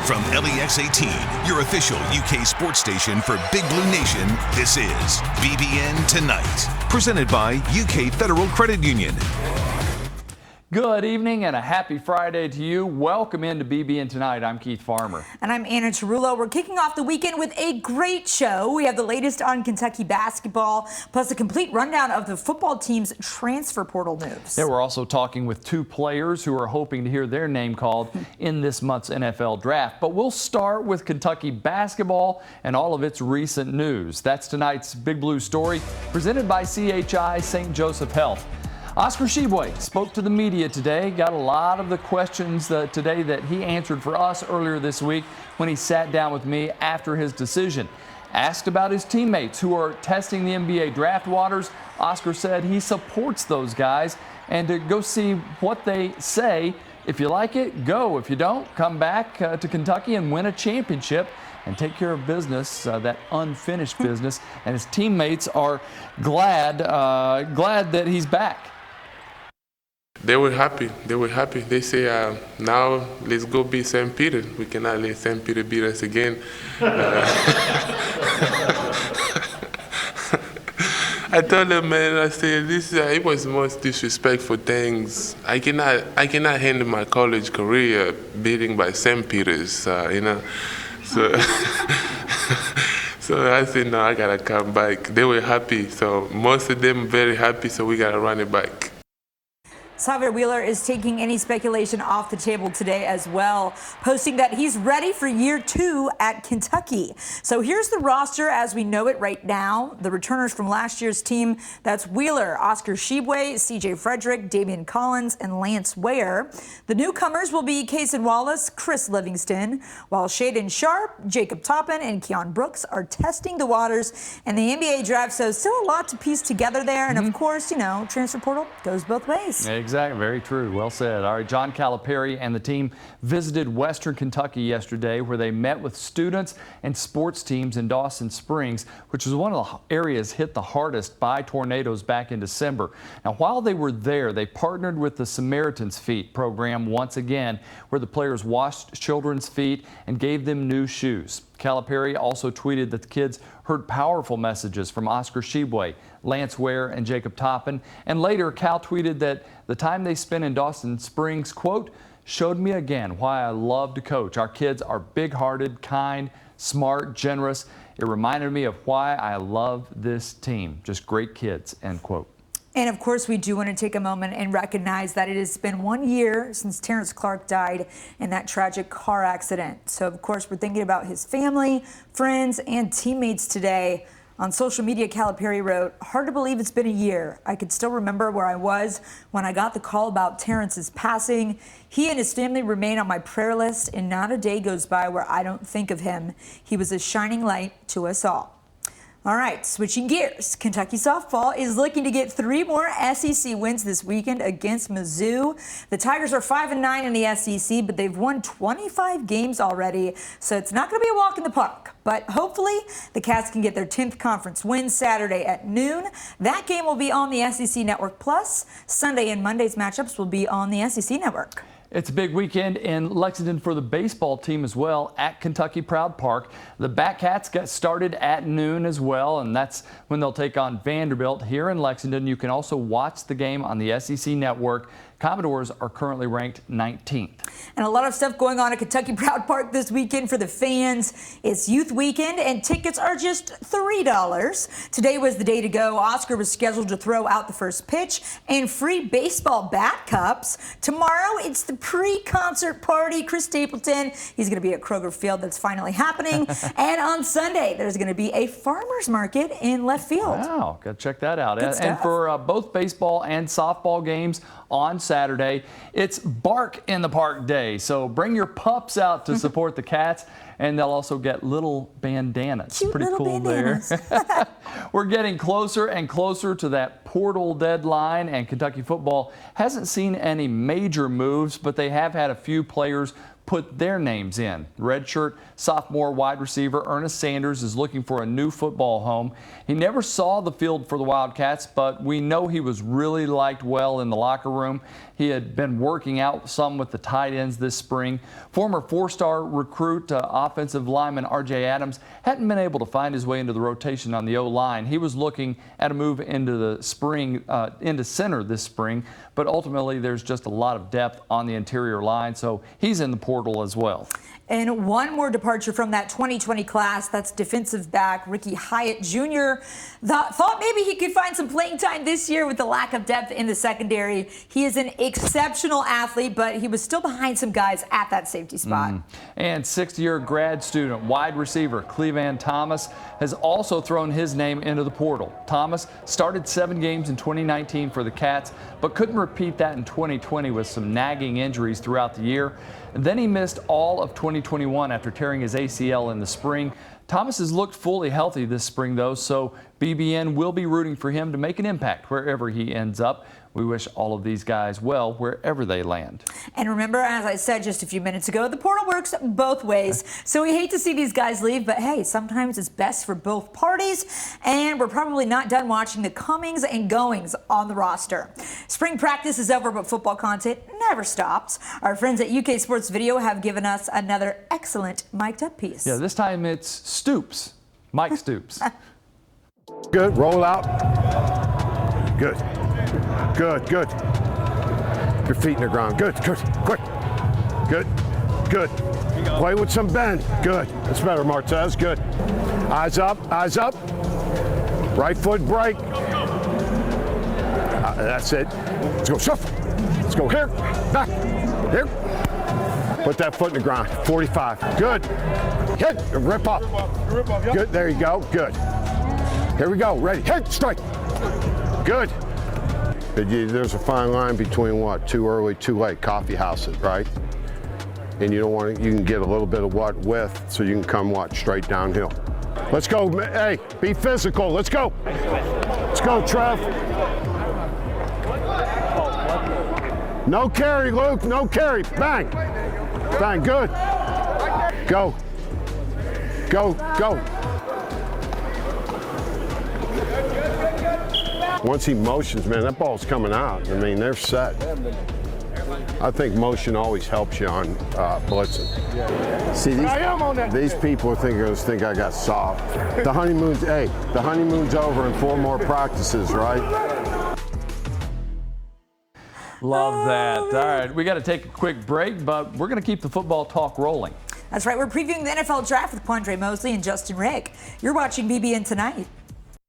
From LEX 18, your official UK sports station for Big Blue Nation, this is BBN Tonight, presented by UK Federal Credit Union. Good evening and a happy Friday to you. Welcome into BBN Tonight. I'm Keith Farmer. And I'm Anna Tarullo. We're kicking off the weekend with a great show. We have the latest on Kentucky basketball, plus a complete rundown of the football team's transfer portal moves. Yeah, we're also talking with two players who are hoping to hear their name called in this month's NFL draft. But we'll start with Kentucky basketball and all of its recent news. That's tonight's Big Blue Story, presented by CHI St. Joseph Health. Oscar Tshiebwe spoke to the media today, got a lot of the questions today that he answered for us earlier this week when he sat down with me after his decision. Asked about his teammates who are testing the NBA draft waters, Oscar said he supports those guys and to go see what they say. If you like it, go. If you don't, come back to Kentucky and win a championship and take care of business, that unfinished business. And his teammates are glad that he's back. They were happy. They say, now let's go beat St. Peter. We cannot let St. Peter beat us again. I told them, man, I said, this it was the most disrespectful things. I cannot handle my college career beating by St. Peter's, So, so I said, no, I got to come back. They were happy. So most of them very happy, so we got to run it back. Xavier Wheeler is taking any speculation off the table today as well, posting that he's ready for year 2 at Kentucky. So here's the roster as we know it right now. The returners from last year's team, that's Wheeler, Oscar Tshiebwe, CJ Frederick, Damian Collins, and Lance Ware. The newcomers will be Cason Wallace, Chris Livingston, while Shaden Sharp, Jacob Toppin, and Keon Brooks are testing the waters in the NBA draft. So still a lot to piece together there. And of course, transfer portal goes both ways. Exactly. Very true. Well said. All right. John Calipari and the team visited Western Kentucky yesterday, where they met with students and sports teams in Dawson Springs, which was one of the areas hit the hardest by tornadoes back in December. Now, while they were there, they partnered with the Samaritan's Feet program once again, where the players washed children's feet and gave them new shoes. Calipari also tweeted that the kids heard powerful messages from Oscar Tshiebwe, Lance Ware, and Jacob Toppin. And later, Cal tweeted that the time they spent in Dawson Springs, quote, showed me again why I love to coach. Our kids are big-hearted, kind, smart, generous. It reminded me of why I love this team. Just great kids, end quote. And of course, we do want to take a moment and recognize that it has been 1 year since Terrence Clark died in that tragic car accident. So of course, we're thinking about his family, friends, and teammates today. On social media, Calipari wrote, "Hard to believe it's been a year. I could still remember where I was when I got the call about Terrence's passing. He and his family remain on my prayer list, and not a day goes by where I don't think of him. He was a shining light to us all." All right, switching gears. Kentucky softball is looking to get 3 more SEC wins this weekend against Mizzou. The Tigers are 5-9 in the SEC, but they've won 25 games already, so it's not going to be a walk in the park. But hopefully, the Cats can get their 10th conference win Saturday at noon. That game will be on the SEC Network Plus. Sunday and Monday's matchups will be on the SEC Network. It's a big weekend in Lexington for the baseball team as well at Kentucky Proud Park. The Batcats get started at noon as well, and that's when they'll take on Vanderbilt here in Lexington. You can also watch the game on the SEC Network. Commodores are currently ranked 19th. And a lot of stuff going on at Kentucky Proud Park this weekend for the fans. It's Youth Weekend, and tickets are just $3. Today was the day to go. Oscar was scheduled to throw out the first pitch and free baseball bat cups. Tomorrow, it's the pre-concert party. Chris Stapleton, he's going to be at Kroger Field. That's finally happening. And on Sunday, there's going to be a farmer's market in left field. Wow, got to check that out. Good And for both baseball and softball games on Saturday, it's Bark in the Park Day. So bring your pups out to support the Cats, and they'll also get little bandanas. Cute Pretty little cool bandanas. there. We're getting closer and closer to that portal deadline, and Kentucky football hasn't seen any major moves, but they have had a few players put their names in. Redshirt sophomore wide receiver Ernest Sanders is looking for a new football home. He never saw the field for the Wildcats, but we know he was really liked well in the locker room. He had been working out some with the tight ends this spring. Former four-star recruit offensive lineman R.J. Adams hadn't been able to find his way into the rotation on the O-line. He was looking at a move into the spring, into center this spring, but ultimately there's just a lot of depth on the interior line, so he's in the portal as well. And one more departure from that 2020 class, that's defensive back Ricky Hyatt Jr. Thought maybe he could find some playing time this year with the lack of depth in the secondary. He is an exceptional athlete, but he was still behind some guys at that safety spot. And sixth-year grad student wide receiver Clevan Thomas has also thrown his name into the portal. Thomas started 7 games in 2019 for the Cats, but couldn't repeat that in 2020 with some nagging injuries throughout the year. And then he missed all of 2021 after tearing his ACL in the spring. Thomas has looked fully healthy this spring, though, so BBN will be rooting for him to make an impact wherever he ends up. We wish all of these guys well wherever they land. And remember, as I said just a few minutes ago, the portal works both ways. So we hate to see these guys leave, but hey, sometimes it's best for both parties. And we're probably not done watching the comings and goings on the roster. Spring practice is over, but football content never stops. Our friends at UK Sports Video have given us another excellent mic'd up piece. Yeah, this time it's Stoops, Mike Stoops. Good, roll out. Good. Good, good. Your feet in the ground. Good, good, quick. Good, good. Play with some bend. Good. That's better, Martez. Good. Eyes up, eyes up. Right foot break. That's it. Let's go shuffle. Let's go here, back, here. Put that foot in the ground. 45. Good. Hit, rip up. Good, there you go. Good. Here we go. Ready. Hit, strike. Good. There's a fine line between what? Too early, too late coffee houses, right? And you don't want to, you can get a little bit of what width so you can come what? Straight downhill. Let's go. Hey, be physical. Let's go. Let's go, Trev. No carry, Luke. No carry. Bang. Bang. Good. Go. Go. Go. Once he motions, man, that ball's coming out. I mean, they're set. I think motion always helps you on blitzing. See, these people are gonna think I got soft. The honeymoon's, hey, the honeymoon's over in 4 more practices, right? Love that. All right, we got to take a quick break, but we're going to keep the football talk rolling. That's right. We're previewing the NFL draft with Quandre Mosley and Justin Rigg. You're watching BBN Tonight.